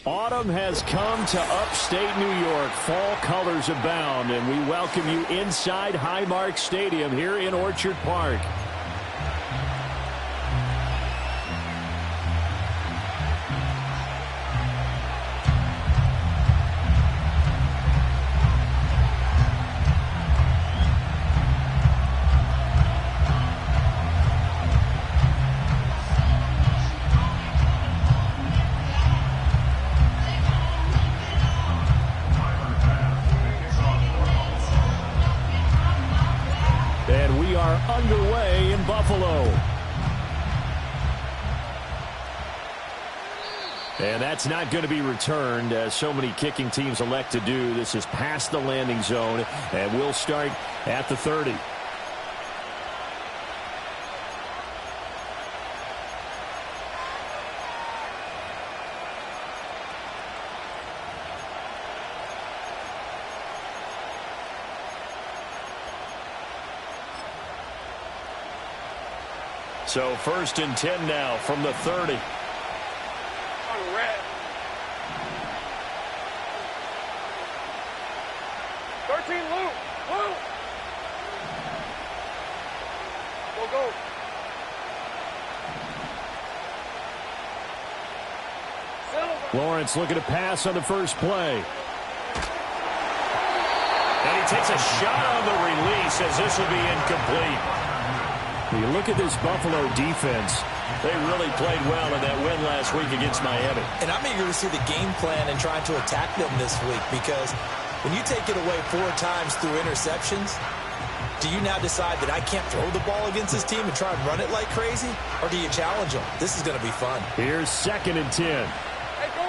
Autumn has come to upstate New York. Fall colors abound, and we welcome you inside Highmark Stadium here in Orchard Park. Underway in Buffalo. And that's not going to be returned, as so many kicking teams elect to do. This is past the landing zone, and we'll start at the 30. So 1st and 10 now from the 30. On red. 13, Lou. Go. Lawrence looking to pass on the first play. And he takes a shot on the release, as this will be incomplete. You look at this Buffalo defense. They really played well in that win last week against Miami. And I'm eager to see the game plan and trying to attack them this week, because when you take it away 4 times through interceptions, do you now decide that I can't throw the ball against this team and try and run it like crazy? Or do you challenge them? This is going to be fun. Here's 2nd and 10. Hey, go.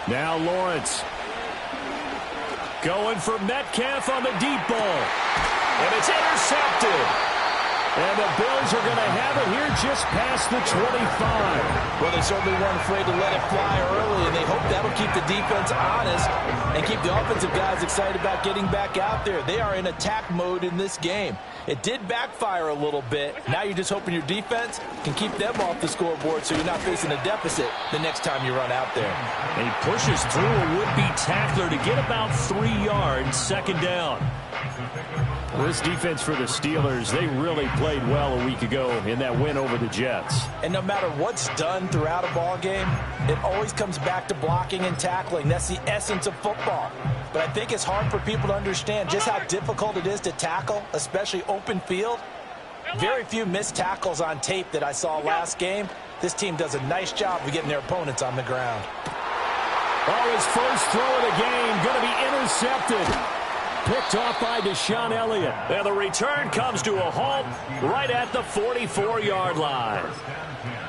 Now Lawrence going for Metcalf on the deep ball. And it's intercepted. And the Bills are going to have it here just past the 25. Well, they certainly weren't afraid to let it fly early, and they hope that'll keep the defense honest and keep the offensive guys excited about getting back out there. They are in attack mode in this game. It did backfire a little bit. Now you're just hoping your defense can keep them off the scoreboard so you're not facing a deficit the next time you run out there. And he pushes through a would-be tackler to get about 3 yards, 2nd down. This defense for the Steelers, they really played well a week ago in that win over the Jets. And no matter what's done throughout a ball game, it always comes back to blocking and tackling. That's the essence of football. But I think it's hard for people to understand just how difficult it is to tackle, especially open field. Very few missed tackles on tape that I saw last game. This team does a nice job of getting their opponents on the ground. Oh, his first throw of the game going to be intercepted. Picked off by Deshaun Elliott. And the return comes to a halt right at the 44-yard line.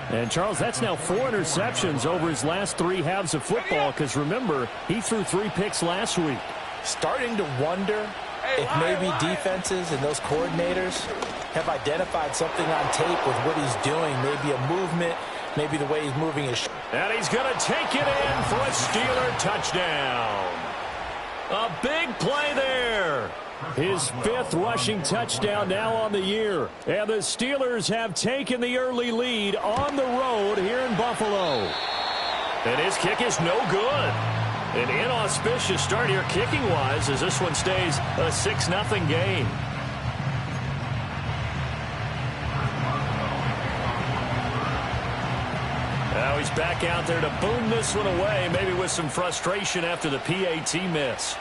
And, Charles, that's now 4 interceptions over his last 3 halves of football, because, remember, he threw 3 picks last week. Starting to wonder if maybe defenses and those coordinators have identified something on tape with what he's doing, maybe a movement, maybe the way he's moving his... And he's going to take it in for a Steeler touchdown. A big play there. His 5th rushing touchdown now on the year. And the Steelers have taken the early lead on the road here in Buffalo. And his kick is no good. An inauspicious start here kicking-wise as this one stays a 6-0 game. Now he's back out there to boom this one away, maybe with some frustration after the PAT miss.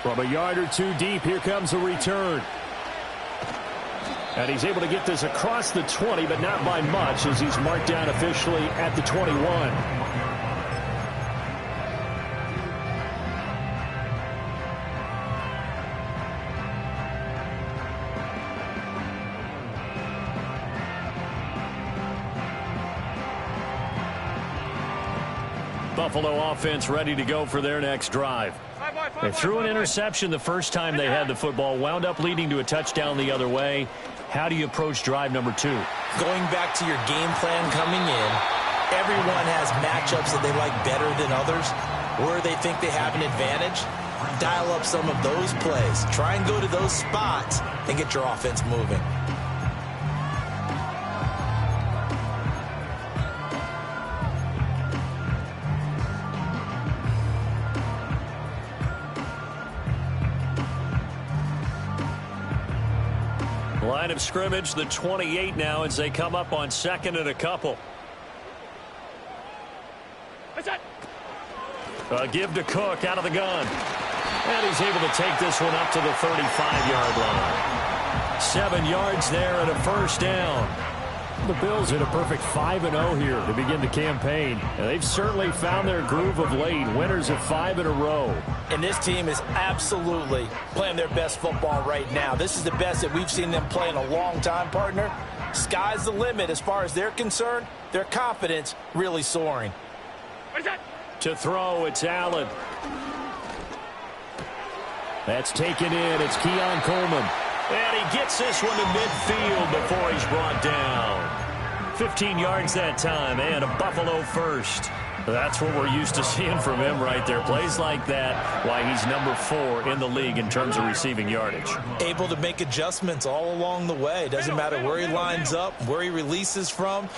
From a yard or 2 deep, here comes a return. And he's able to get this across the 20, but not by much, as he's marked down officially at the 21. Buffalo offense ready to go for their next drive. They threw an interception the first time they had the football, wound up leading to a touchdown the other way. How do you approach drive number 2? Going back to your game plan coming in, everyone has matchups that they like better than others, where they think they have an advantage. Dial up some of those plays. Try and go to those spots and get your offense moving. Line of scrimmage, the 28 now as they come up on 2nd and a couple. Give to Cook out of the gun. And he's able to take this one up to the 35-yard line. 7 yards there and a first down. The Bills hit a perfect 5-0 here to begin the campaign. And they've certainly found their groove of late. Winners of 5 in a row. And this team is absolutely playing their best football right now. This is the best that we've seen them play in a long time, partner. Sky's the limit as far as they're concerned. Their confidence really soaring. To throw, it's Allen. That's taken in. It's Keon Coleman. And he gets this one to midfield before he's brought down. 15 yards that time, and a Buffalo first. That's what we're used to seeing from him right there. Plays like that, why he's number 4 in the league in terms of receiving yardage. Able to make adjustments all along the way. Doesn't matter where he lines up, where he releases from.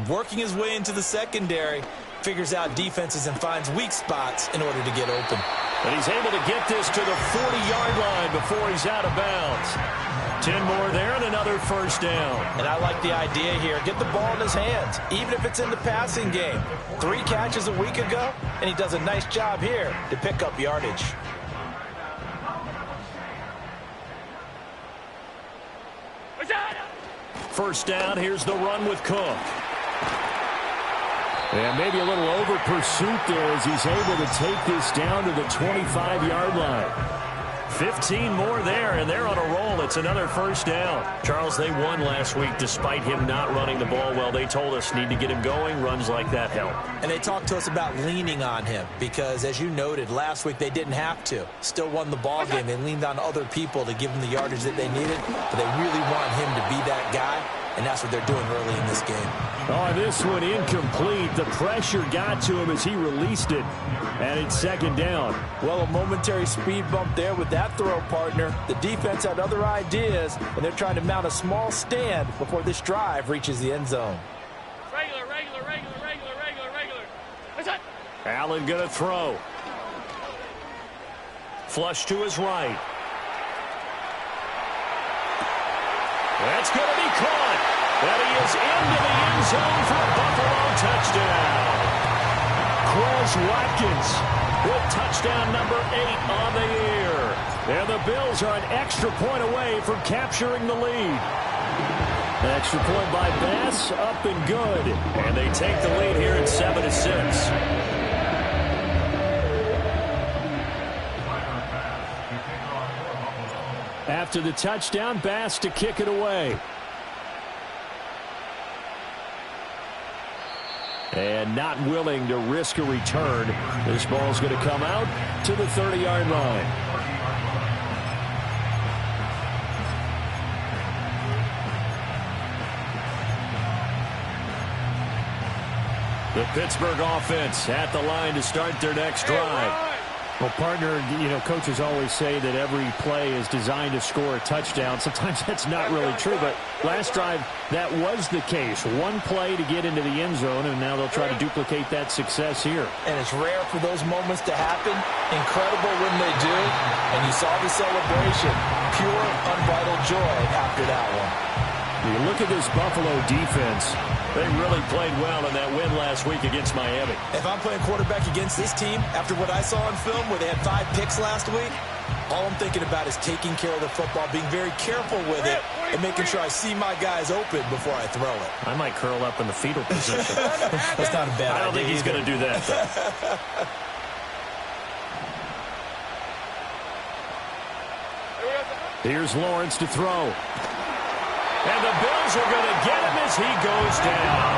Working his way into the secondary. Figures out defenses and finds weak spots in order to get open. And he's able to get this to the 40-yard line before he's out of bounds. 10 more there and another first down. And I like the idea here. Get the ball in his hands, even if it's in the passing game. 3 catches a week ago, and he does a nice job here to pick up yardage. First down, here's the run with Cook. And maybe a little over pursuit there as he's able to take this down to the 25-yard line. 15 more there, and they're on a roll. It's another first down. Charles, they won last week despite him not running the ball well. They told us need to get him going. Runs like that help. And they talked to us about leaning on him because, as you noted, last week they didn't have to. Still won the ball game. They leaned on other people to give them the yardage that they needed, but they really want him to be that guy, and that's what they're doing early in this game. Oh, this one incomplete. The pressure got to him as he released it, and it's second down. Well, a momentary speed bump there with that throw, partner. The defense had other ideas, and they're trying to mount a small stand before this drive reaches the end zone. Regular. What's that? Allen going to throw. Flush to his right. That's going to be caught. And he is into the end zone for a Buffalo touchdown. Quez Watkins with touchdown number 8 on the year. And the Bills are an extra point away from capturing the lead. An extra point by Bass, up and good. And they take the lead here at 7-6. After the touchdown, Bass to kick it away. And not willing to risk a return. This ball's going to come out to the 30-yard line. The Pittsburgh offense at the line to start their next drive. Well, partner, coaches always say that every play is designed to score a touchdown. Sometimes that's not really true, but last drive, that was the case. One play to get into the end zone, and now they'll try to duplicate that success here. And it's rare for those moments to happen. Incredible when they do. And you saw the celebration. Pure, unbridled joy after that one. You look at this Buffalo defense. They really played well in that win last week against Miami. If I'm playing quarterback against this team, after what I saw on film where they had 5 picks last week, all I'm thinking about is taking care of the football, being very careful with it, and making sure I see my guys open before I throw it. I might curl up in the fetal position. That's not a bad idea. I don't think he's going to do that, though. Here's Lawrence to throw. And the Bills are going to get him as he goes down.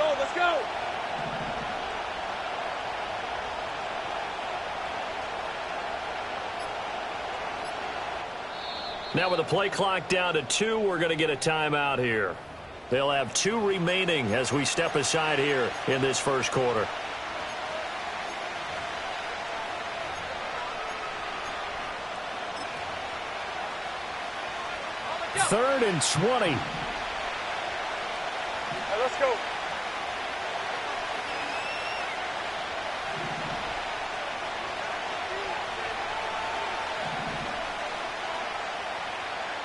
go, let's go. Now with the play clock down to 2, we're going to get a timeout here. They'll have 2 remaining as we step aside here in this first quarter. Third and 20. Hey, let's go.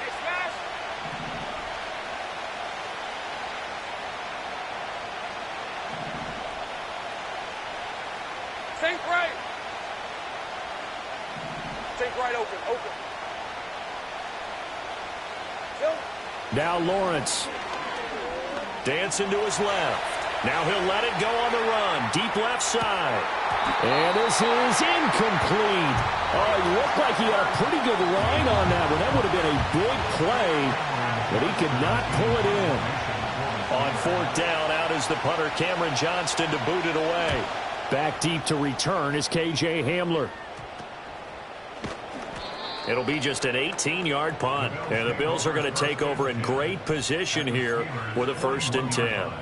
Hey, smash. Sink right. Sink right open, open. Now Lawrence. Dancing to his left. Now he'll let it go on the run. Deep left side. And this is incomplete. Oh, it looked like he had a pretty good line on that one. That would have been a big play, but he could not pull it in. On 4th down, out is the punter, Cameron Johnston, to boot it away. Back deep to return is K.J. Hamler. It'll be just an 18-yard punt, and the Bills are going to take over in great position here with a 1st and 10.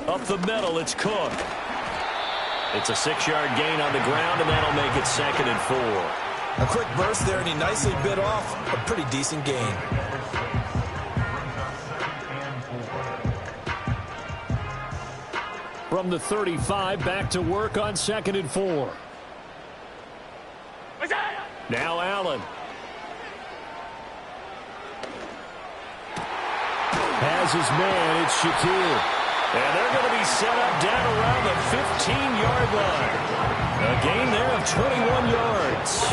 Up the middle, it's Cook. It's a 6-yard gain on the ground, and that'll make it 2nd and 4. A quick burst there, and he nicely bit off a pretty decent gain. From the 35, back to work on 2nd and 4. Now Allen. Has his man, it's Shakir. And they're going to be set up down around the 15-yard line. A gain there of 21 yards.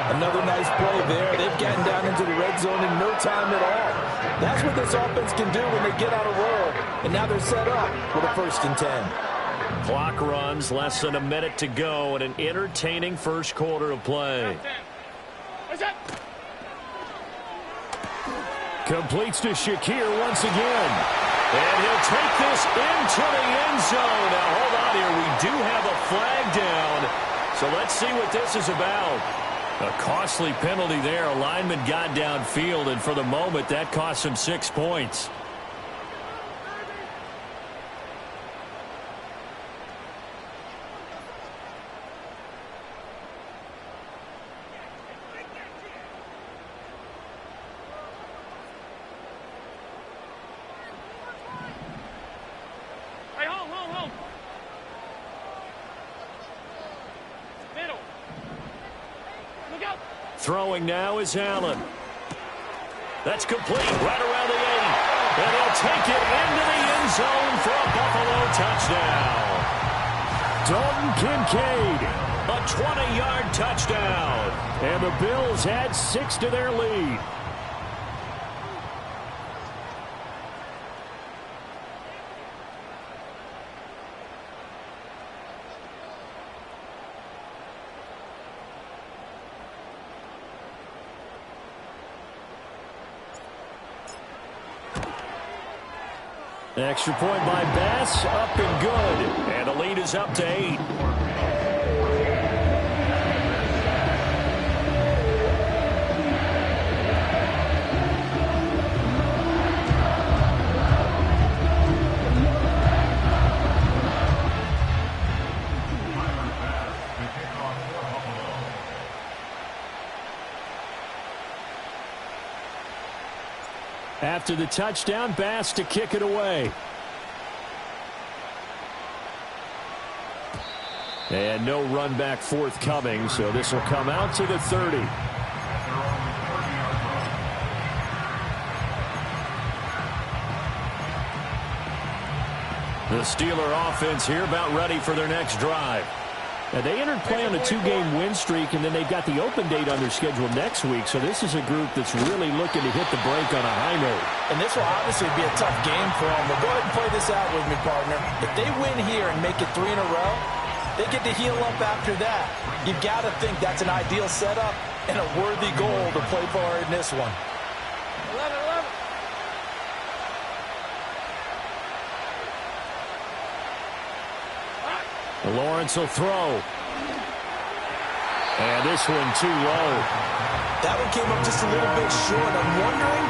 Another nice play there. They've gotten down into the red zone in no time at all. That's what this offense can do when they get on a roll. And now they're set up with a 1st and 10. Clock runs, less than a minute to go, and an entertaining first quarter of play. Completes to Shakir once again. And he'll take this into the end zone. Now, hold on here. We do have a flag down. So let's see what this is about. A costly penalty there. A lineman got downfield, and for the moment, that cost him 6 points. Throwing now is Allen. That's complete right around the 8. And he'll take it into the end zone for a Buffalo touchdown. Dalton Kincaid, a 20-yard touchdown. And the Bills add 6 to their lead. Extra point by Bass, up and good. And the lead is up to 8. After the touchdown, Bass to kick it away. And no run back forthcoming, so this will come out to the 30. The Steeler offense here about ready for their next drive. Now, they entered play on a 2-game win streak, and then they've got the open date on their schedule next week. So this is a group that's really looking to hit the break on a high note. And this will obviously be a tough game for them. But go ahead and play this out with me, partner. If they win here and make it 3 in a row, they get to heal up after that. You've got to think that's an ideal setup and a worthy goal to play for in this one. 11-11. Lawrence will throw. And this one too low. That one came up just a little bit short. I'm wondering,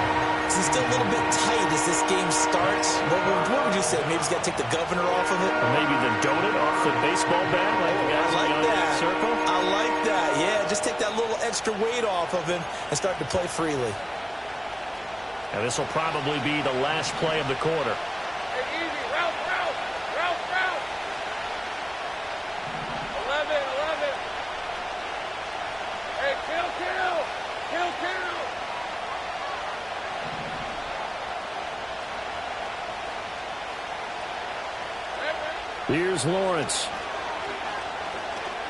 is it still a little bit tight as this game starts? What would you say? Maybe he's got to take the governor off of it? Or maybe the donut off the baseball bat, like the guys I like that. Circle. I like that. Yeah, just take that little extra weight off of him and start to play freely. And this will probably be the last play of the quarter. Hey, easy. Route. 11. Hey, kill. Here's Lawrence.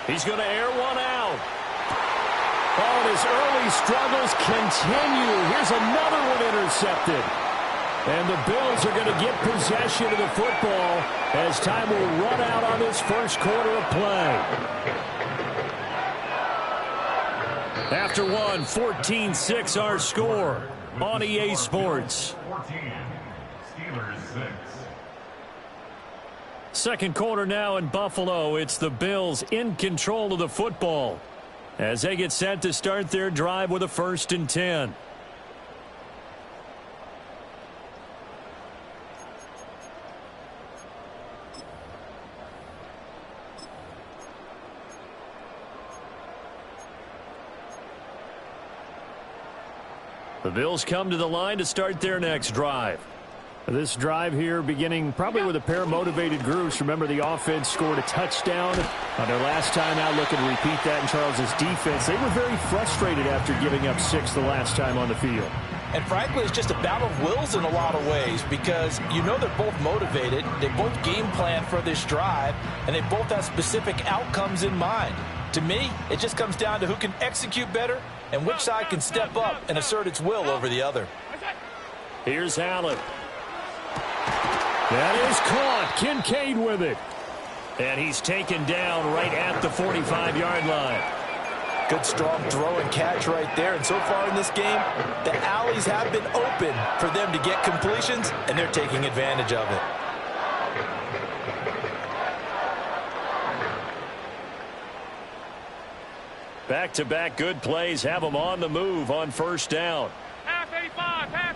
He's going to air one out. Oh, and his early struggles continue. Here's another one intercepted. And the Bills are going to get possession of the football as time will run out on this first quarter of play. After one, 14-6 our score on EA Sports. 14, Steelers 6. Second quarter now in Buffalo. It's the Bills in control of the football as they get set to start their drive with a 1st and 10. The Bills come to the line to start their next drive. This drive here beginning probably with a pair of motivated groups. Remember, the offense scored a touchdown on their last time out, looking to repeat that in Charles's defense. They were very frustrated after giving up 6 the last time on the field. And frankly, it's just a battle of wills in a lot of ways because you know they're both motivated. They both game plan for this drive, and they both have specific outcomes in mind. To me, it just comes down to who can execute better and which side can step up and assert its will over the other. Here's Allen. That is caught. Kincaid with it. And he's taken down right at the 45-yard line. Good strong throw and catch right there. And so far in this game, the alleys have been open for them to get completions, and they're taking advantage of it. Back-to-back good plays have them on the move on 1st down. Half 85. Half.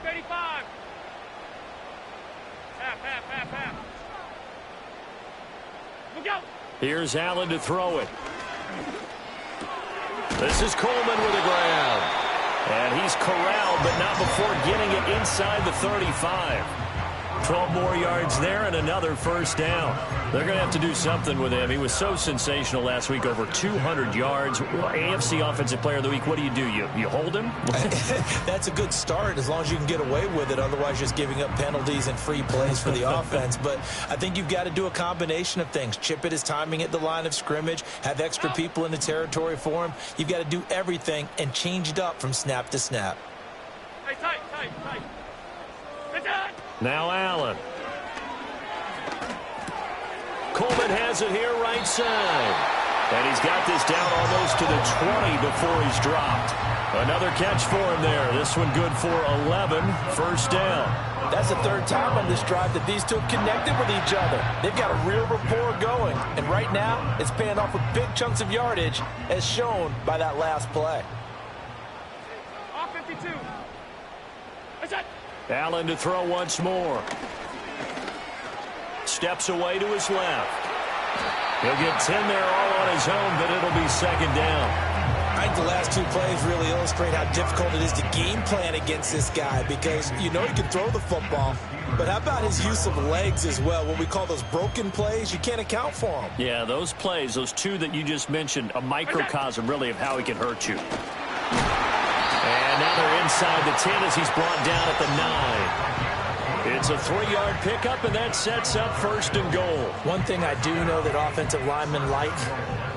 Look out. Here's Allen to throw it. This is Coleman with a grab. And he's corralled, but not before getting it inside the 35. 12 more yards there and another 1st down. They're going to have to do something with him. He was so sensational last week, over 200 yards. AFC Offensive Player of the Week, what do? You hold him? That's a good start as long as you can get away with it. Otherwise, just giving up penalties and free plays for the offense. But I think you've got to do a combination of things. Chip it his timing at the line of scrimmage, have extra people in the territory for him. You've got to do everything and change it up from snap to snap. Hey, tight. Now Allen. Coleman has it here right side. And he's got this down almost to the 20 before he's dropped. Another catch for him there. This one good for 11. 1st down. That's the 3rd time on this drive that these two have connected with each other. They've got a real rapport going. And right now, it's paying off with big chunks of yardage as shown by that last play. Off 52. That's it. Allen to throw once more. Steps away to his left. He'll get 10 there all on his own, but it'll be 2nd down. I think the last 2 plays really illustrate how difficult it is to game plan against this guy because you know he can throw the football, but how about his use of legs as well? What we call those broken plays, you can't account for them. Yeah, those plays, those 2 that you just mentioned, a microcosm really of how he can hurt you. And now they're inside the 10 as he's brought down at the 9. It's a 3-yard pickup, and that sets up 1st and goal. One thing I do know that offensive linemen like,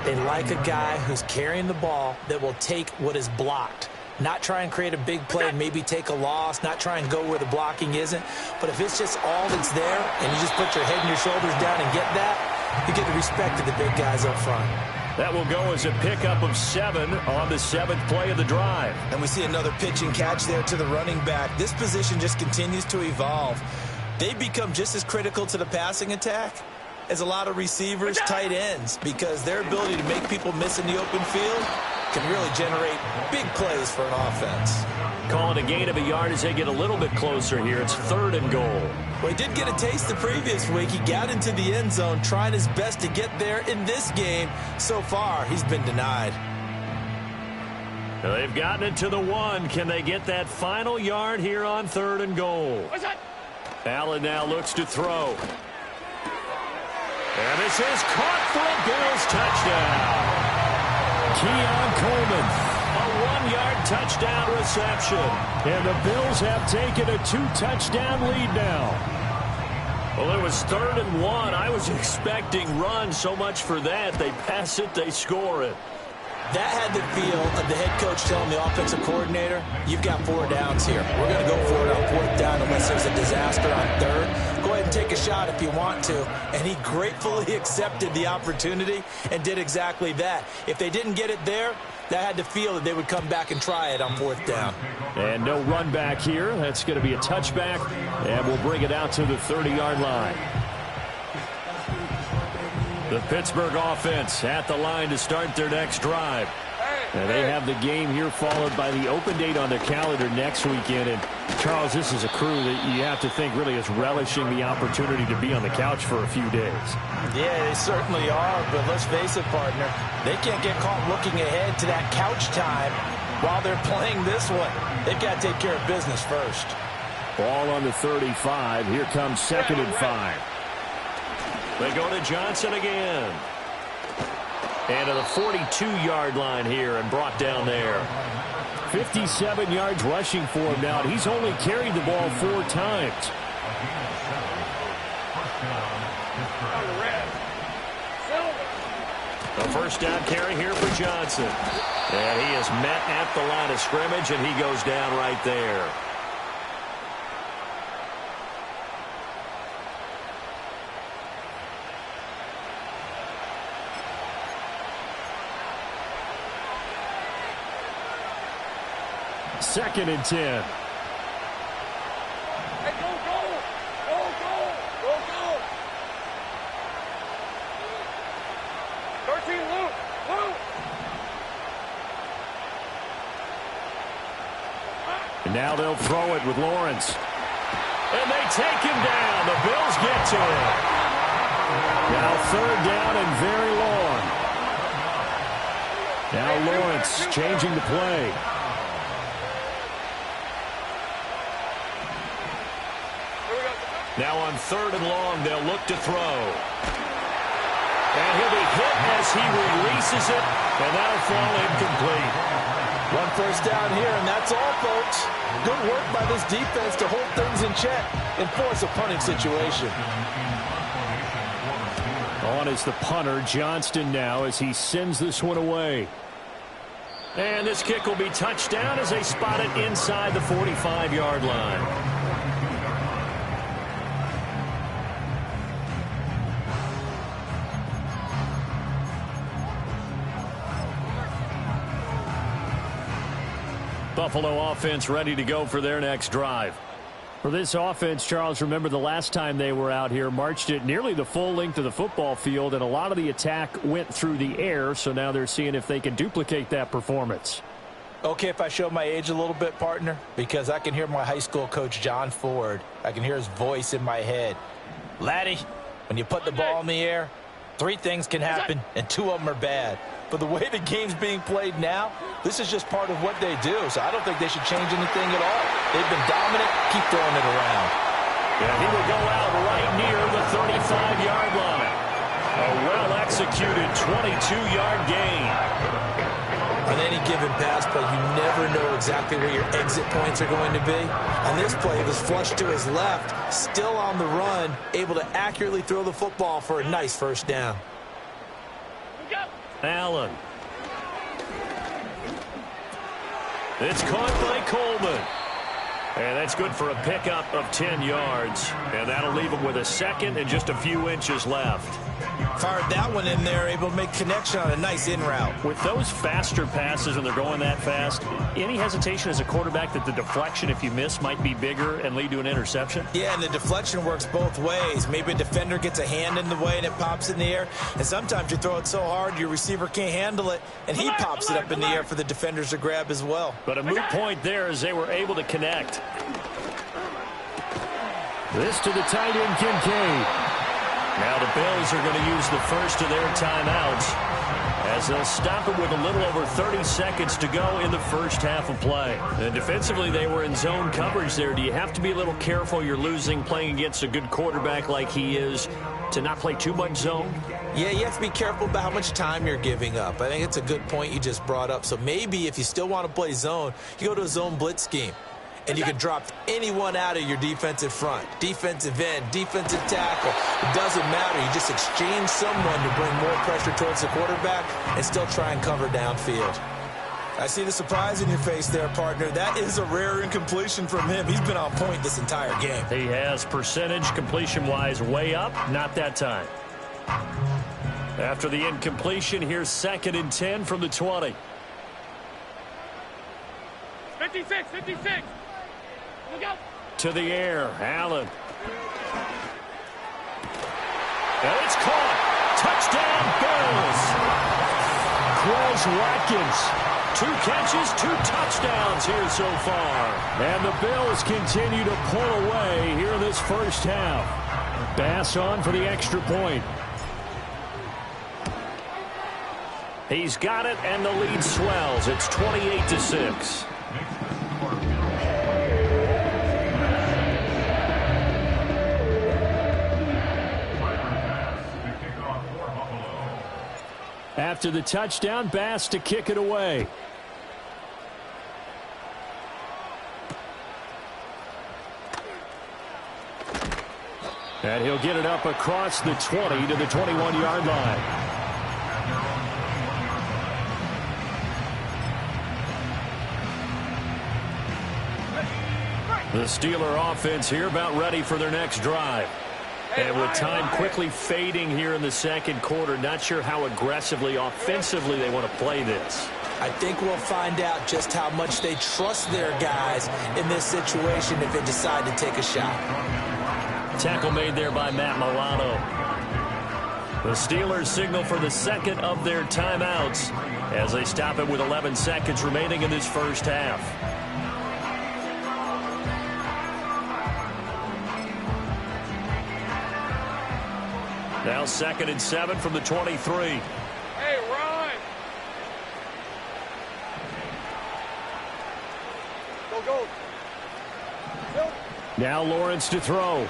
they like a guy who's carrying the ball that will take what is blocked. Not try and create a big play and maybe take a loss, not try and go where the blocking isn't. But if it's just all that's there and you just put your head and your shoulders down and get that, you get the respect of the big guys up front. That will go as a pickup of 7 on the 7th play of the drive. And we see another pitch and catch there to the running back. This position just continues to evolve. They become just as critical to the passing attack as a lot of receivers, tight ends, because their ability to make people miss in the open field can really generate big plays for an offense. Calling a gain of a yard as they get a little bit closer here. It's 3rd and goal. Well, he did get a taste the previous week. He got into the end zone, trying his best to get there in this game. So far, he's been denied. They've gotten it to the 1. Can they get that final yard here on 3rd and goal? Allen now looks to throw. And this is caught for a Bills touchdown. Keon Coleman. A 1-yard touchdown reception. And the Bills have taken a 2-touchdown lead now. Well, it was 3rd and 1. I was expecting run, so much for that. They pass it, they score it. That had the feel of the head coach telling the offensive coordinator, you've got 4 downs here. We're going to go for it on 4th down unless there's a disaster on 3rd. Go ahead and take a shot if you want to. And he gratefully accepted the opportunity and did exactly that. If they didn't get it there, that had the feel that they would come back and try it on 4th down. And no run back here. That's going to be a touchback, and we'll bring it out to the 30-yard line. The Pittsburgh offense at the line to start their next drive. And they have the game here followed by the open date on their calendar next weekend. And, Charles, this is a crew that you have to think really is relishing the opportunity to be on the couch for a few days. Yeah, they certainly are. But let's face it, partner, they can't get caught looking ahead to that couch time while they're playing this one. They've got to take care of business first. Ball on the 35. Here comes 2nd and 5. They go to Johnson again. And to the 42-yard line here and brought down there. 57 yards rushing for him now. And he's only carried the ball 4 times. A 1st down carry here for Johnson. And he is met at the line of scrimmage, and he goes down right there. Second and 10. Hey, go, go! Go, go! Go, go! 13, Luke! Luke! And now they'll throw it with Lawrence. And they take him down. The Bills get to him. Now 3rd down and very long. Now Lawrence changing the play. Now on 3rd and long, they'll look to throw. And he'll be hit as he releases it, and that'll fall incomplete. 1 first down here, and that's all, folks. Good work by this defense to hold things in check and force a punting situation. On is the punter, Johnston now, as he sends this one away. And this kick will be touchdown as they spot it inside the 45-yard line. Buffalo offense ready to go for their next drive. For this offense, Charles, remember the last time they were out here, marched it nearly the full length of the football field, and a lot of the attack went through the air, so now they're seeing if they can duplicate that performance. Okay, if I show my age a little bit, partner, because I can hear my high school coach, John Ford. I can hear his voice in my head. Laddie, when you put the ball in the air, 3 things can happen, and 2 of them are bad. But the way the game's being played now, this is just part of what they do. So I don't think they should change anything at all. They've been dominant. Keep throwing it around. And he will go out right near the 35-yard line. A well-executed 22-yard gain. And they any given pass play, you never know exactly where your exit points are going to be. On this play, it was flushed to his left, still on the run, able to accurately throw the football for a nice first down. Allen. It's caught by Coleman. And that's good for a pickup of 10 yards. And that'll leave him with a second and just a few inches left. Fired that one in there, able to make connection on a nice in route. With those faster passes when they're going that fast, any hesitation as a quarterback that the deflection, if you miss, might be bigger and lead to an interception? Yeah, and the deflection works both ways. Maybe a defender gets a hand in the way and it pops in the air. And sometimes you throw it so hard your receiver can't handle it, and he pops it up in the air for the defenders to grab as well. But a moot point there as they were able to connect. This to the tight end, Kincaid. Now the Bills are going to use the first of their timeouts as they'll stop it with a little over 30 seconds to go in the first half of play. And defensively, they were in zone coverage there. Do you have to be a little careful you're losing playing against a good quarterback like he is to not play too much zone? Yeah, you have to be careful about how much time you're giving up. I think it's a good point you just brought up. So maybe if you still want to play zone, you go to a zone blitz scheme. And you can drop anyone out of your defensive front, defensive end, defensive tackle. It doesn't matter. You just exchange someone to bring more pressure towards the quarterback and still try and cover downfield. I see the surprise in your face there, partner. That is a rare incompletion from him. He's been on point this entire game. He has percentage completion-wise way up. Not that time. After the incompletion, here's 2nd and 10 from the 20. 56, 56. To the air, Allen. And it's caught. Touchdown, Bills. Quez Watkins. 2 catches, 2 touchdowns here so far. And the Bills continue to pull away here in this first half. Bass on for the extra point. He's got it, and the lead swells. It's 28-6. After the touchdown, Bass to kick it away. And he'll get it up across the 20 to the 21-yard line. The Steeler offense here about ready for their next drive. And with time quickly fading here in the second quarter, not sure how aggressively, offensively they want to play this. I think we'll find out just how much they trust their guys in this situation if they decide to take a shot. Tackle made there by Matt Milano. The Steelers signal for the second of their timeouts as they stop it with 11 seconds remaining in this first half. Now 2nd and 7 from the 23. Hey, run! Go. Now Lawrence to throw.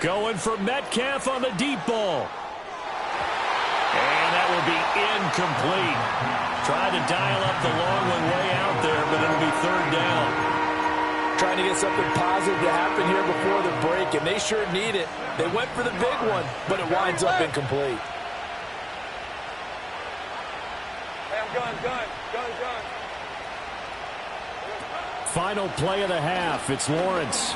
Going for Metcalf on the deep ball. And that will be incomplete. Tried to dial up the long one way out there, but it'll be 3rd down. Trying to get something positive to happen here before the break, and they sure need it. They went for the big one, but it winds up incomplete. Hey, I'm gun. Final play of the half. It's Lawrence.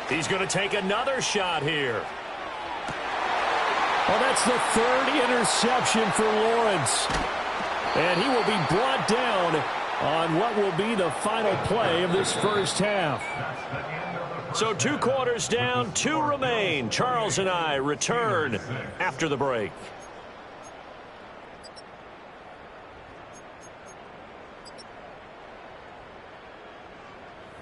He's going to take another shot here. Well, that's the 3rd interception for Lawrence. And he will be brought down on what will be the final play of this first half. So 2 quarters down, 2 remain. Charles and I return after the break.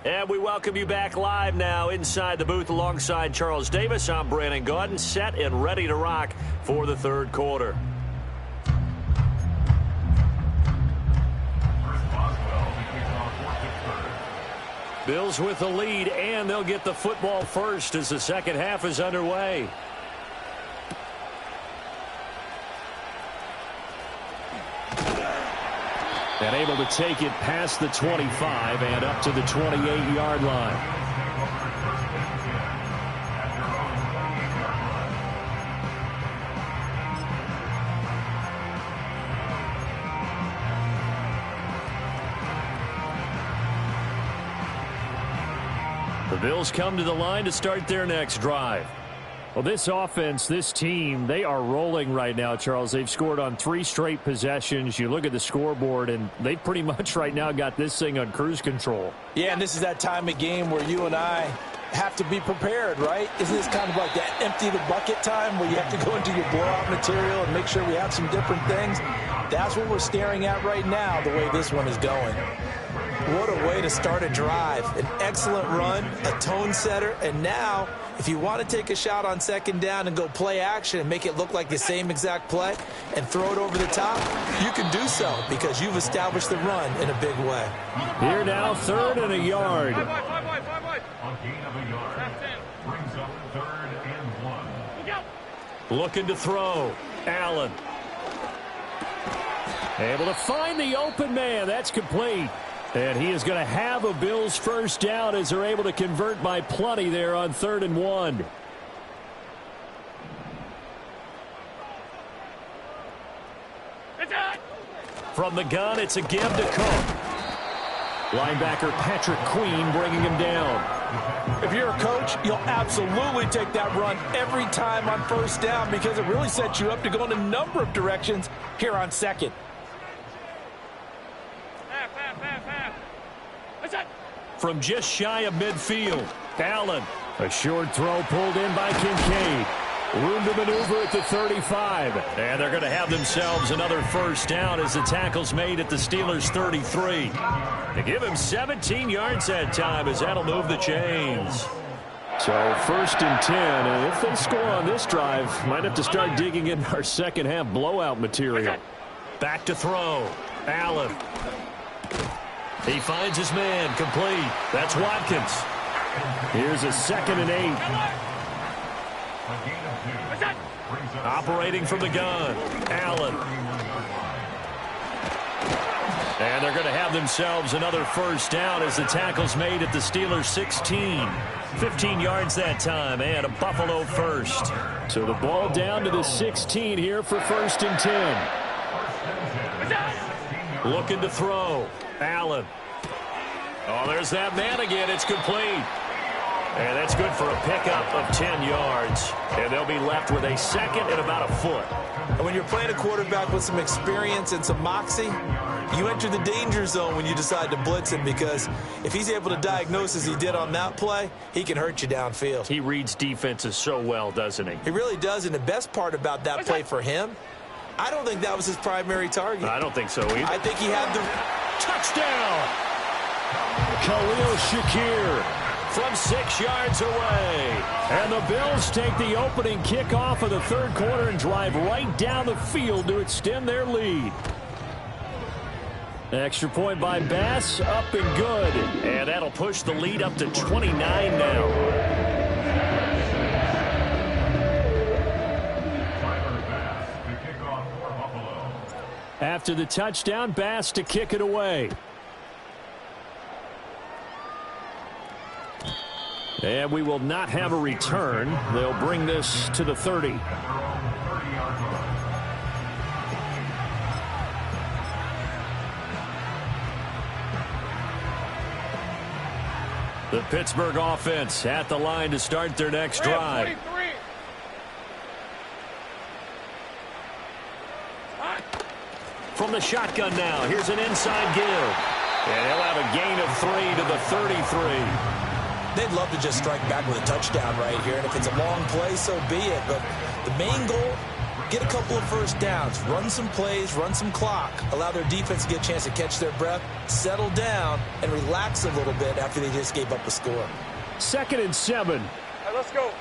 And we welcome you back live now inside the booth alongside Charles Davis. I'm Brandon Gaudin, set and ready to rock for the 3rd quarter. Bills with the lead, and they'll get the football first as the second half is underway. And able to take it past the 25 and up to the 28-yard line. The Bills come to the line to start their next drive. Well, this offense, this team, they are rolling right now, Charles. They've scored on 3 straight possessions. You look at the scoreboard, and they pretty much right now got this thing on cruise control. Yeah, and this is that time of game where you and I have to be prepared, right? Isn't this kind of like that empty the bucket time where you have to go into your blowout material and make sure we have some different things? That's what we're staring at right now, the way this one is going. What a way to start a drive. An excellent run, a tone setter, and now if you want to take a shot on second down and go play action and make it look like the same exact play and throw it over the top, you can do so because you've established the run in a big way. Here now, 3rd and a yard. Five. A gain of a yard. Brings up 3rd and 1. Look out. Looking to throw. Allen. Able to find the open man. That's complete. And he is going to have a Bills first down as they're able to convert by plenty there on 3rd and 1. From the gun, it's a give to Cook. Linebacker Patrick Queen bringing him down. If you're a coach, you'll absolutely take that run every time on first down because it really sets you up to go in a number of directions here on second. From just shy of midfield, Allen. A short throw pulled in by Kincaid. Room to maneuver at the 35. And they're going to have themselves another first down as the tackle's made at the Steelers' 33. They give him 17 yards that time as that'll move the chains. So 1st and 10, and if they score on this drive, might have to start digging in our second half blowout material. Back to throw. Allen. He finds his man, complete. That's Watkins. Here's a 2nd and 8. Operating from the gun, Allen. And they're going to have themselves another first down as the tackle's made at the Steelers' 16. 15 yards that time, and a Buffalo first. So the ball down to the 16 here for 1st and 10. Looking to throw. Allen. Oh, there's that man again. It's complete. And that's good for a pickup of 10 yards. And they'll be left with a 2nd and about a foot. And when you're playing a quarterback with some experience and some moxie, you enter the danger zone when you decide to blitz him because if he's able to diagnose as he did on that play, he can hurt you downfield. He reads defenses so well, doesn't he? He really does, and the best part about that play for him, I don't think that was his primary target. I don't think so either. I think he had the touchdown. Khalil Shakir from 6 yards away. And the Bills take the opening kickoff of the 3rd quarter and drive right down the field to extend their lead. Extra point by Bass, up and good. And that'll push the lead up to 29 now. After the touchdown, Bass to kick it away. And we will not have a return. They'll bring this to the 30. The Pittsburgh offense at the line to start their next drive. From the shotgun now, here's an inside give. And he'll have a gain of 3 to the 33. They'd love to just strike back with a touchdown right here, and if it's a long play, so be it. But the main goal, get a couple of first downs, run some plays, run some clock, allow their defense to get a chance to catch their breath, settle down, and relax a little bit after they just gave up a score. 2nd and 7. All right, let's go.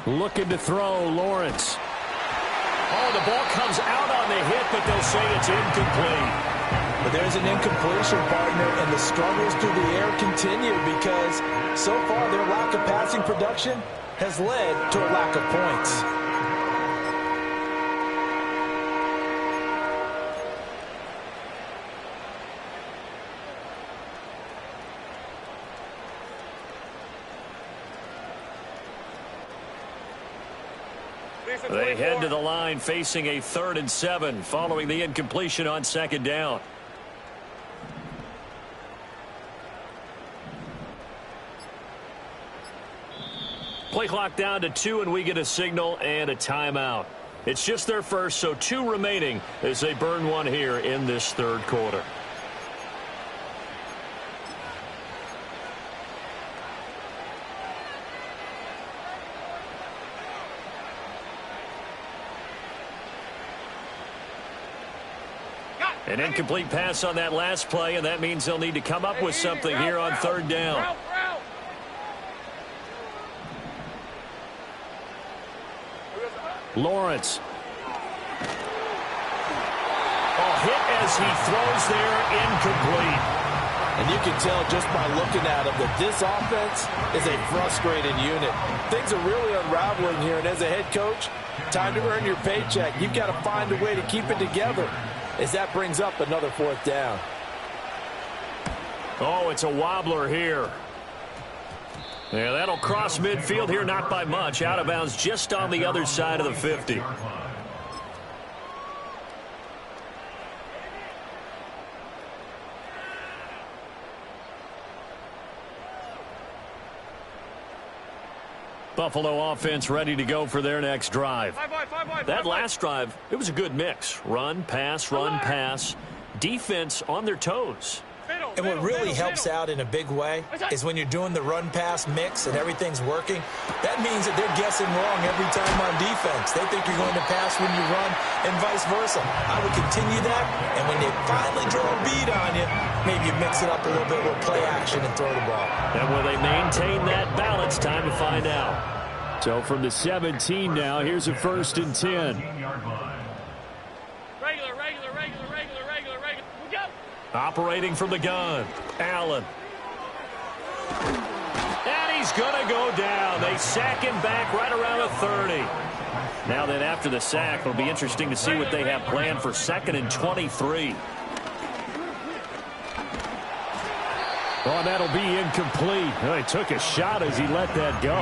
Looking to throw, Lawrence. Oh, the ball comes out on the hit, but they'll say it's incomplete. But there's an incompletion, partner, and the struggles through the air continue because so far their lack of passing production has led to a lack of points. They head to the line facing a 3rd and 7 following the incompletion on 2nd down. Play clock down to 2, and we get a signal and a timeout. It's just their first, so 2 remaining as they burn one here in this 3rd quarter. An incomplete pass on that last play, and that means they'll need to come up with something here on 3rd down. Lawrence. Hit as he throws there, incomplete. And you can tell just by looking at him that this offense is a frustrated unit. Things are really unraveling here, and as a head coach, time to earn your paycheck. You've got to find a way to keep it together, as that brings up another 4th down. Oh, it's a wobbler here. Yeah, that'll cross midfield here, not by much. Out of bounds just on the other side of the 50. Buffalo offense ready to go for their next drive. That last drive, it was a good mix. Run, pass. Defense on their toes. And what really helps out in a big way is when you're doing the run-pass mix and everything's working, that means that they're guessing wrong every time on defense. They think you're going to pass when you run and vice versa. I would continue that, and when they finally draw a bead on you, maybe you mix it up a little bit with play action and throw the ball. And will they maintain that balance? Time to find out. So from the 17 now, here's a 1st and 10. Regular. We go. Operating from the gun, Allen. And he's going to go down. They sack him back right around the 30. Now then, after the sack, it'll be interesting to see what they have planned for 2nd and 23. Oh, that'll be incomplete. He took a shot as he let that go.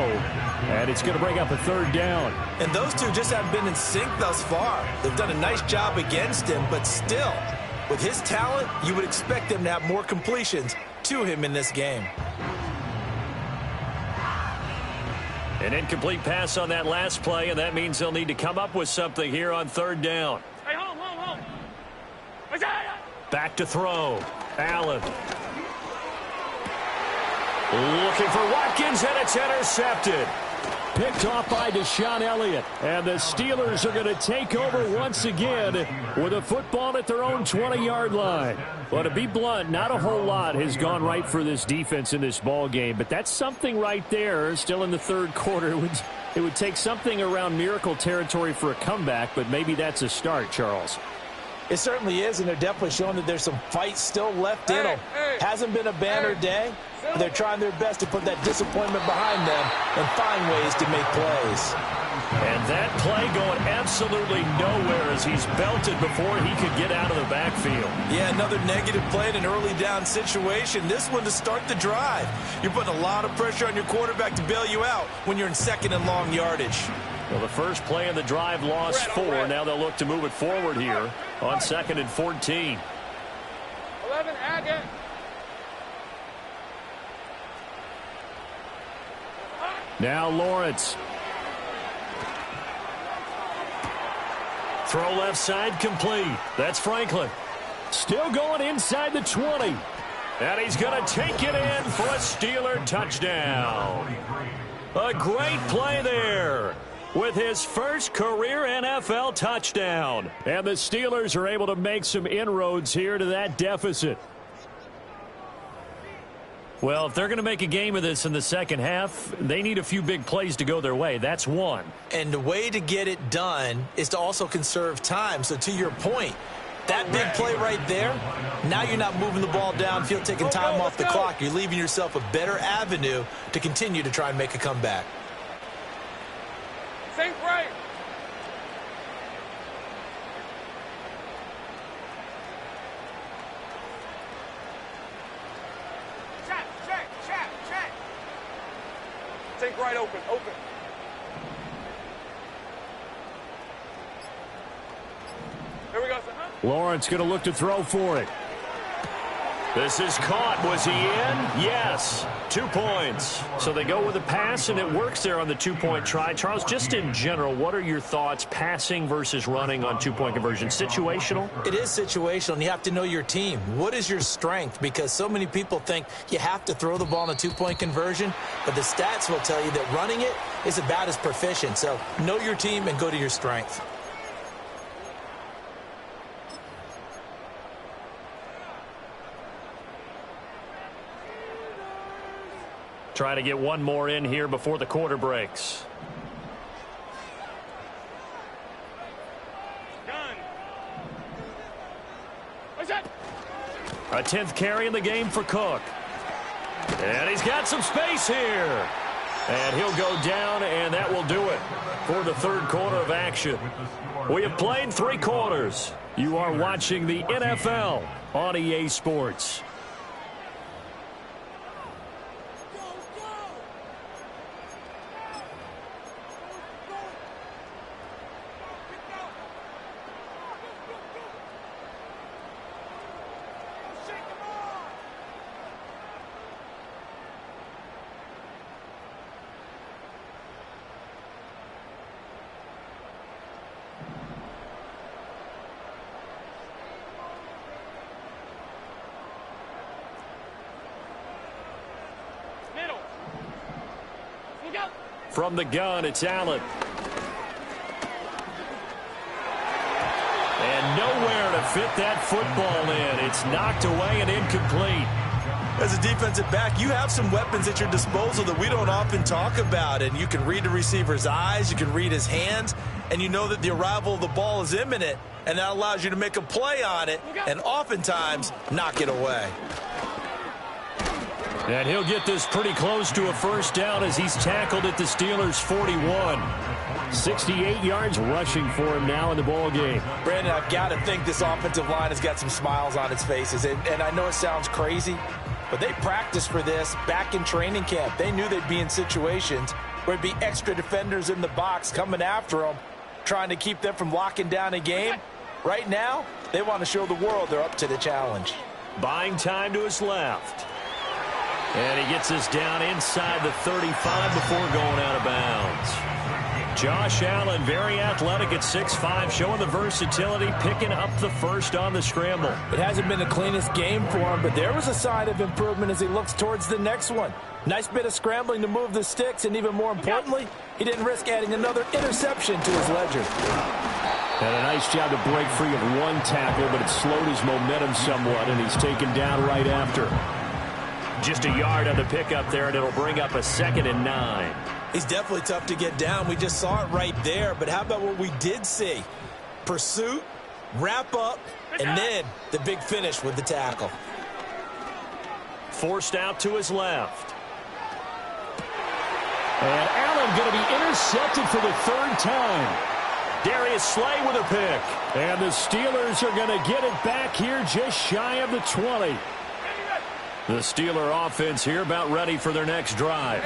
And it's going to bring up a 3rd down. And those two just haven't been in sync thus far. They've done a nice job against him, but still, with his talent, you would expect him to have more completions to him in this game. An incomplete pass on that last play, and that means they'll need to come up with something here on 3rd down. Hey, home. Back to throw. Allen. Looking for Watkins, and it's intercepted. Picked off by Deshaun Elliott. And the Steelers are going to take over once again with a football at their own 20-yard line. Well, to be blunt, not a whole lot has gone right for this defense in this ball game. But that's something right there. Still in the 3rd quarter. It would take something around miracle territory for a comeback, but maybe that's a start, Charles. It certainly is, and they're definitely showing that there's some fight still left in them. Hasn't been a banner day, but they're trying their best to put that disappointment behind them and find ways to make plays. And that play going absolutely nowhere as he's belted before he could get out of the backfield. Yeah, another negative play in an early down situation. This one to start the drive. You're putting a lot of pressure on your quarterback to bail you out when you're in 2nd and long yardage. Well, the first play of the drive lost 4. Now they'll look to move it forward here on 2nd and 14. 11, add it. Now Lawrence. Throw left side complete. That's Franklin. Still going inside the 20. And he's going to take it in for a Steeler touchdown. A great play there with his first career NFL touchdown. And the Steelers are able to make some inroads here to that deficit. Well, if they're going to make a game of this in the second half, they need a few big plays to go their way. That's one. And the way to get it done is to also conserve time. So to your point, that big play right there, now you're not moving the ball downfield, taking time off the clock. You're leaving yourself a better avenue to continue to try and make a comeback. Think right. Check. Think right, open. Here we go, sir. Lawrence going to look to throw for it. This is caught. Was he in? Yes. 2 points. So they go with a pass, and it works there on the two-point try. Charles, just in general, what are your thoughts passing versus running on two-point conversion? Situational? It is situational, and you have to know your team. What is your strength? Because so many people think you have to throw the ball in a two-point conversion, but the stats will tell you that running it is about as proficient. So know your team and go to your strength. Trying to get one more in here before the quarter breaks. Done. What's that? A 10th carry in the game for Cook. And he's got some space here. And he'll go down, and that will do it for the third quarter of action. We have played 3 quarters. You are watching the NFL on EA Sports. From the gun, it's Allen. And nowhere to fit that football in. It's knocked away and incomplete. As a defensive back, you have some weapons at your disposal that we don't often talk about. And you can read the receiver's eyes, you can read his hands, and you know that the arrival of the ball is imminent. And that allows you to make a play on it and oftentimes knock it away. And he'll get this pretty close to a first down as he's tackled at the Steelers' 41. 68 yards rushing for him now in the ball game. Brandon, I've got to think this offensive line has got some smiles on its faces. And I know it sounds crazy, but they practiced for this back in training camp. They knew they'd be in situations where there'd be extra defenders in the box coming after them, trying to keep them from locking down a game. Right now, they want to show the world they're up to the challenge. Buying time to his left. And he gets us down inside the 35 before going out of bounds. Josh Allen, very athletic at 6'5", showing the versatility, picking up the first on the scramble. It hasn't been the cleanest game for him, but there was a sign of improvement as he looks towards the next one. Nice bit of scrambling to move the sticks, and even more importantly, he didn't risk adding another interception to his ledger. And a nice job to break free of one tackle, but it slowed his momentum somewhat, and he's taken down right after. Just a yard on the pickup there, and it'll bring up a 2nd and 9. He's definitely tough to get down. We just saw it right there. But how about what we did see? Pursuit, wrap up, and then the big finish with the tackle. Forced out to his left. And Allen going to be intercepted for the 3rd time. Darius Slay with a pick. And the Steelers are going to get it back here just shy of the 20. The Steeler offense here about ready for their next drive.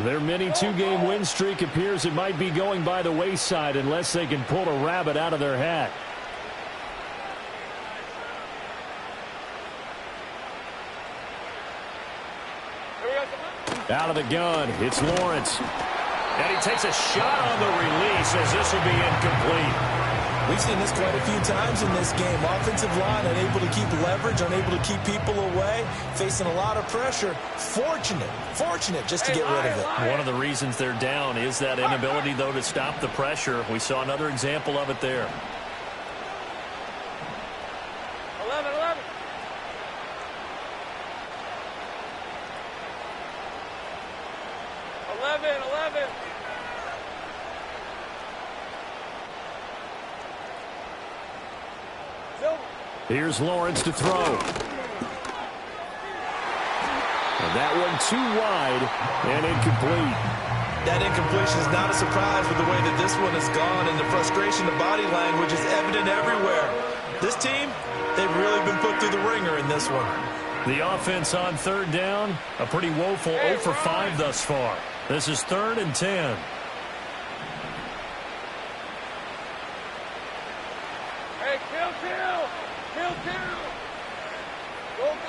Their mini 2-game win streak appears it might be going by the wayside unless they can pull a rabbit out of their hat. Out of the gun, it's Lawrence. And he takes a shot on the release as this will be incomplete. We've seen this quite a few times in this game. Offensive line unable to keep leverage, unable to keep people away, facing a lot of pressure. Fortunate just to get rid of it. One of the reasons they're down is that inability, though, to stop the pressure. We saw another example of it there. 11. Here's Lawrence to throw. And that one too wide and incomplete. That incompletion is not a surprise with the way that this one has gone, and the frustration, the body language is evident everywhere. This team, they've really been put through the ringer in this one. The offense on third down, a pretty woeful 0 for 5 thus far. This is 3rd and 10. Hey, kill.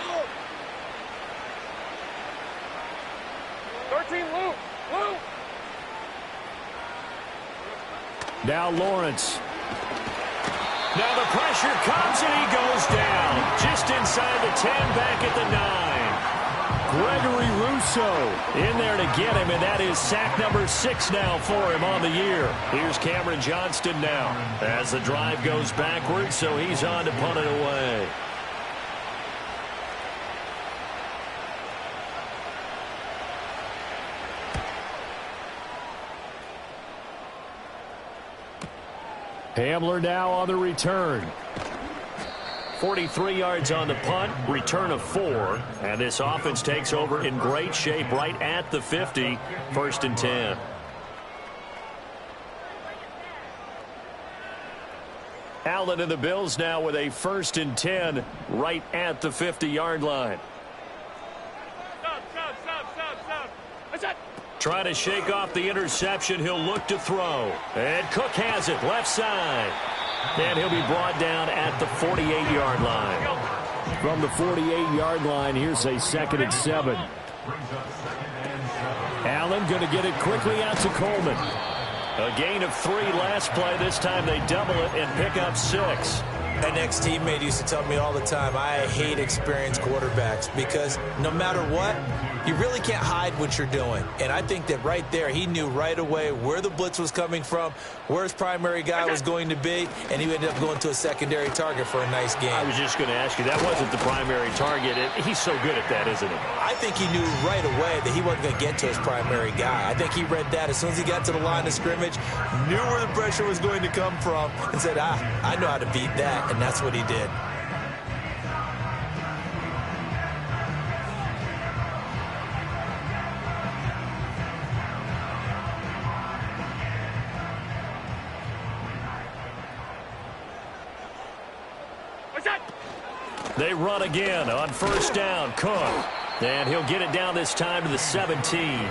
Go. 13, Luke. Now Lawrence. Now the pressure comes and he goes down. Just inside the 10, back at the 9. Gregory Rousseau in there to get him, and that is sack number 6 now for him on the year. Here's Cameron Johnston now as the drive goes backwards, so he's on to punt it away. Hamler now on the return. 43 yards on the punt, return of 4, and this offense takes over in great shape right at the 50, 1st and 10. Allen and the Bills now with a 1st and 10 right at the 50-yard line. Stop. Trying to shake off the interception. He'll look to throw. And Cook has it left side. And he'll be brought down at the 48-yard line. From the 48-yard line, here's a 2nd and 7. Allen going to get it quickly out to Coleman. A gain of 3 last play. This time they double it and pick up 6. An ex-teammate used to tell me all the time, I hate experienced quarterbacks because no matter what, you really can't hide what you're doing. And I think that right there, he knew right away where the blitz was coming from, where his primary guy was going to be, and he ended up going to a secondary target for a nice game. I was just going to ask you, that wasn't the primary target. He's so good at that, isn't he? I think he knew right away that he wasn't going to get to his primary guy. I think he read that as soon as he got to the line of scrimmage, knew where the pressure was going to come from, and said, I know how to beat that, and that's what he did. They run again on 1st down. Cook. And he'll get it down this time to the 17.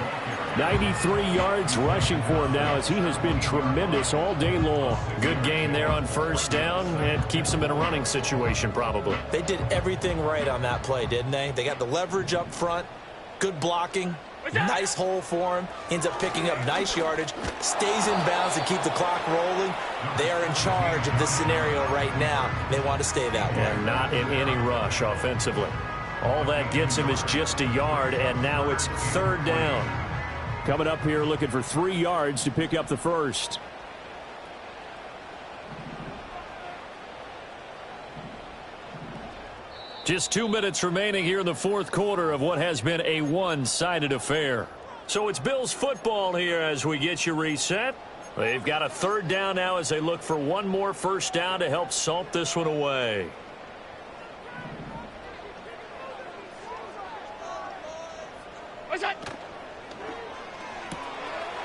93 yards rushing for him now as he has been tremendous all day long. Good gain there on 1st down and keeps him in a running situation probably. They did everything right on that play, didn't they? They got the leverage up front, good blocking, nice hole for him, ends up picking up nice yardage, stays in bounds to keep the clock rolling. They are in charge of this scenario right now. They want to stay that way. And not in any rush offensively. All that gets him is just a yard, and now it's 3rd down. Coming up here looking for 3 yards to pick up the 1st. Just 2 minutes remaining here in the 4th quarter of what has been a one-sided affair. So it's Bills football here as we get you reset. They've got a 3rd down now as they look for one more 1st down to help salt this one away.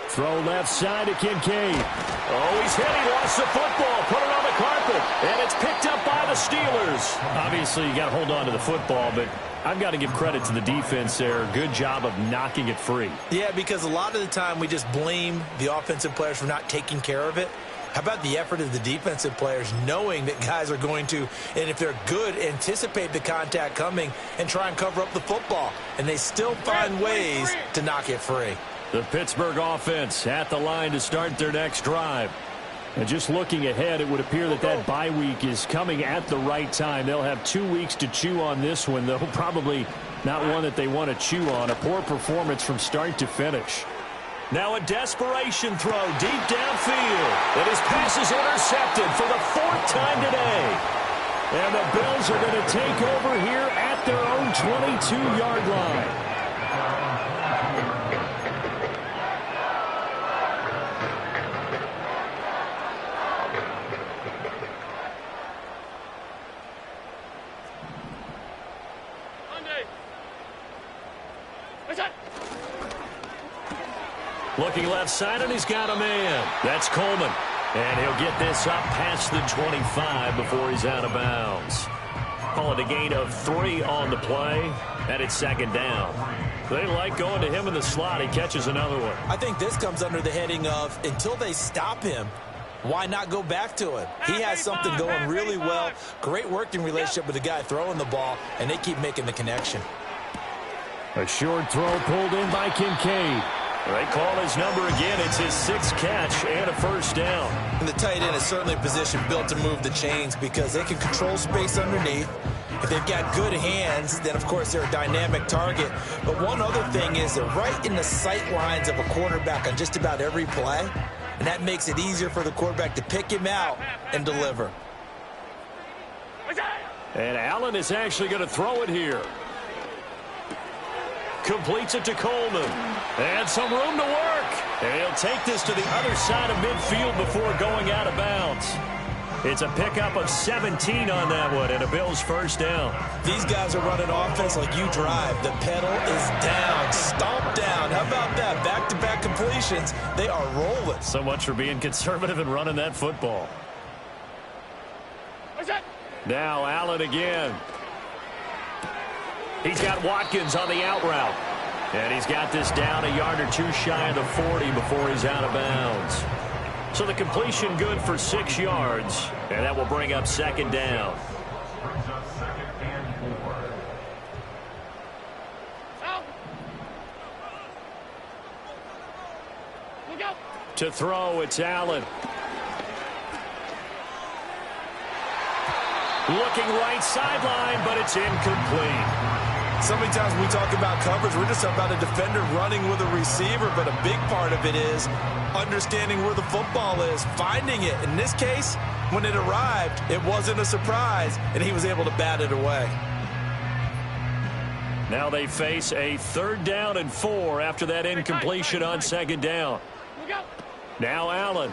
Throw left side to Kincaid. Oh, he's hit. He lost the football. Put it on the carpet. And it's picked up by the Steelers. Obviously, you got to hold on to the football, but I've got to give credit to the defense there. Good job of knocking it free. Yeah, because a lot of the time we just blame the offensive players for not taking care of it. How about the effort of the defensive players knowing that guys are going to, and if they're good, anticipate the contact coming and try and cover up the football. And they still find ways to knock it free. The Pittsburgh offense at the line to start their next drive. And just looking ahead, it would appear that that bye week is coming at the right time. They'll have 2 weeks to chew on this one, though probably not one that they want to chew on. A poor performance from start to finish. Now a desperation throw deep downfield. And his pass is intercepted for the 4th time today. And the Bills are going to take over here at their own 22-yard line. Looking left side, and he's got a man. That's Coleman. And he'll get this up past the 25 before he's out of bounds. Call it a gain of 3 on the play, and it's second down. They like going to him in the slot. He catches another one. I think this comes under the heading of until they stop him, why not go back to him? He has something going really well. Great working relationship with the guy throwing the ball, and they keep making the connection. A short throw pulled in by Kincaid. They call his number again. It's his 6th catch and a first down. And the tight end is certainly a position built to move the chains because they can control space underneath. If they've got good hands, then, of course, they're a dynamic target. But one other thing is they're right in the sight lines of a quarterback on just about every play, and that makes it easier for the quarterback to pick him out and deliver. And Allen is actually going to throw it here. Completes it to Coleman. And some room to work. And he'll take this to the other side of midfield before going out of bounds. It's a pickup of 17 on that one and a Bills first down. These guys are running offense like you drive. The pedal is down, stomp down. How about that? Back-to-back completions. They are rolling. So much for being conservative and running that football. Now Allen again. He's got Watkins on the out route. And he's got this down a yard or two shy of the 40 before he's out of bounds. So the completion good for 6 yards. And that will bring up second down. Brings up 2nd and 4. To throw, it's Allen. Looking right sideline, but it's incomplete. So many times when we talk about coverage, we're just talking about a defender running with a receiver, but a big part of it is understanding where the football is, finding it. In this case, when it arrived, it wasn't a surprise, and he was able to bat it away. Now they face a 3rd down and 4 after that incompletion on second down. Now Allen.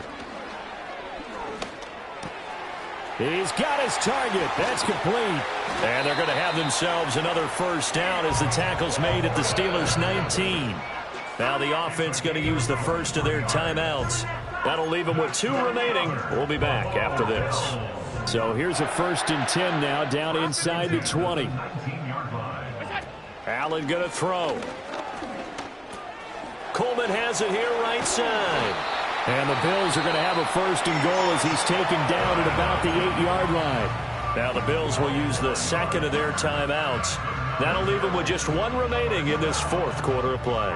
He's got his target. That's complete. And they're going to have themselves another first down as the tackle's made at the Steelers' 19. Now the offense going to use the first of their timeouts. That'll leave them with 2 remaining. We'll be back after this. So here's a 1st and 10 now down inside the 20. Allen going to throw. Coleman has it here right side. And the Bills are going to have a 1st and goal as he's taken down at about the 8-yard line. Now the Bills will use the 2nd of their timeouts. That'll leave them with just 1 remaining in this 4th quarter of play.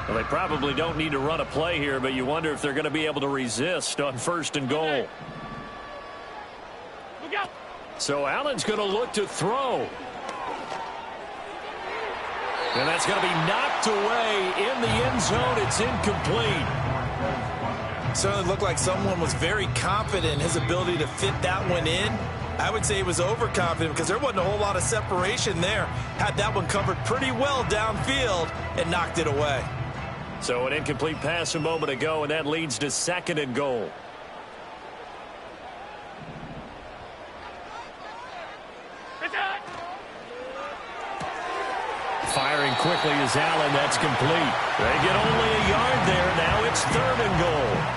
Well, they probably don't need to run a play here, but you wonder if they're going to be able to resist on 1st and goal. So Allen's going to look to throw. And that's going to be knocked away in the end zone. It's incomplete. Certainly looked like someone was very confident in his ability to fit that one in. I would say he was overconfident because there wasn't a whole lot of separation there. Had that one covered pretty well downfield and knocked it away. So an incomplete pass a moment ago, and that leads to 2nd and goal. Firing quickly is Allen. That's complete. They get only a yard there. Now it's 3rd and goal.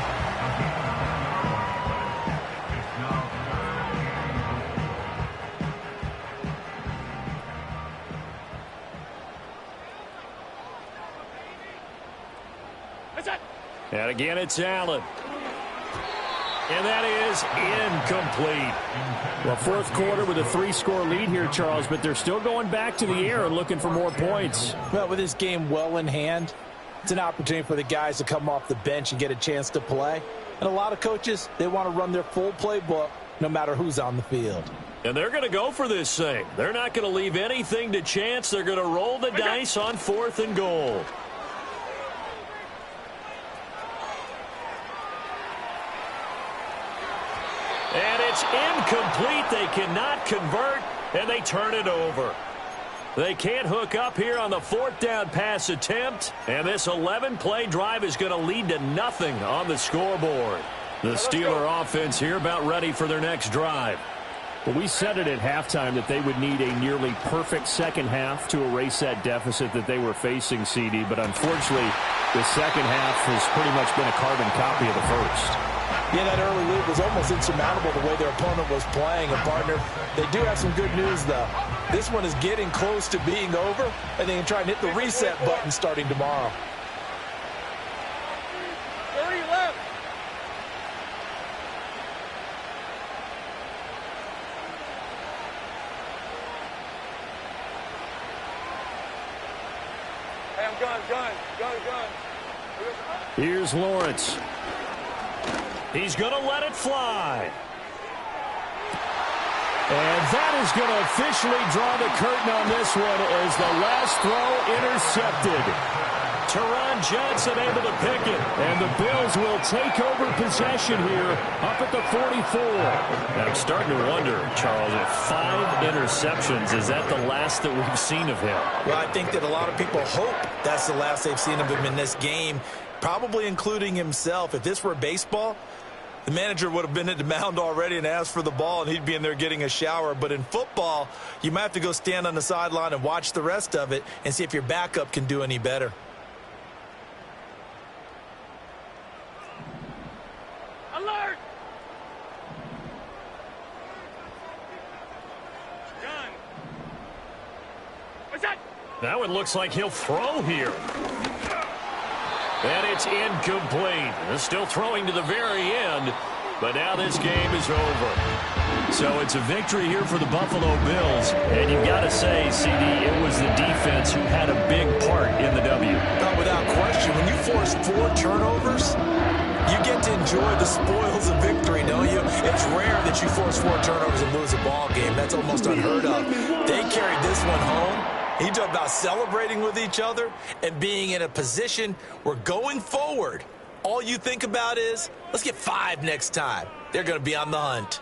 And again, it's Allen. And that is incomplete. Well, 4th quarter with a 3-score lead here, Charles, but they're still going back to the air and looking for more points. Well, with this game well in hand, it's an opportunity for the guys to come off the bench and get a chance to play. And a lot of coaches, they want to run their full playbook no matter who's on the field. And they're going to go for this thing. They're not going to leave anything to chance. They're going to roll the dice on 4th and goal. And it's incomplete. They cannot convert, and they turn it over. They can't hook up here on the 4th down pass attempt, and this 11-play drive is going to lead to nothing on the scoreboard. The Steeler offense here about ready for their next drive. Well, we said it at halftime that they would need a nearly perfect second half to erase that deficit that they were facing, CD. But unfortunately, the second half has pretty much been a carbon copy of the first. Yeah, that early lead was almost insurmountable the way their opponent was playing. And, partner, they do have some good news, though. This one is getting close to being over, and they can try and hit the reset button starting tomorrow. 30 left. Hey, I'm gun. Here's Lawrence. He's going to let it fly. And that is going to officially draw the curtain on this one as the last throw intercepted. Teron Johnson able to pick it, and the Bills will take over possession here up at the 44. And I'm starting to wonder, Charles, if 5 interceptions, is that the last that we've seen of him? Well, I think that a lot of people hope that's the last they've seen of him in this game, probably including himself. If this were baseball, the manager would have been at the mound already and asked for the ball, and he'd be in there getting a shower. But in football, you might have to go stand on the sideline and watch the rest of it and see if your backup can do any better. Alert! Gun. What's that? Now it looks like he'll throw here. And it's incomplete. Still throwing to the very end, but now this game is over. So it's a victory here for the Buffalo Bills. And you've got to say, CD, it was the defense who had a big part in the W. Without question, when you force 4 turnovers, you get to enjoy the spoils of victory, don't you? It's rare that you force 4 turnovers and lose a ball game. That's almost unheard of. They carried this one home. He talked about celebrating with each other and being in a position where going forward, all you think about is, let's get 5 next time. They're going to be on the hunt.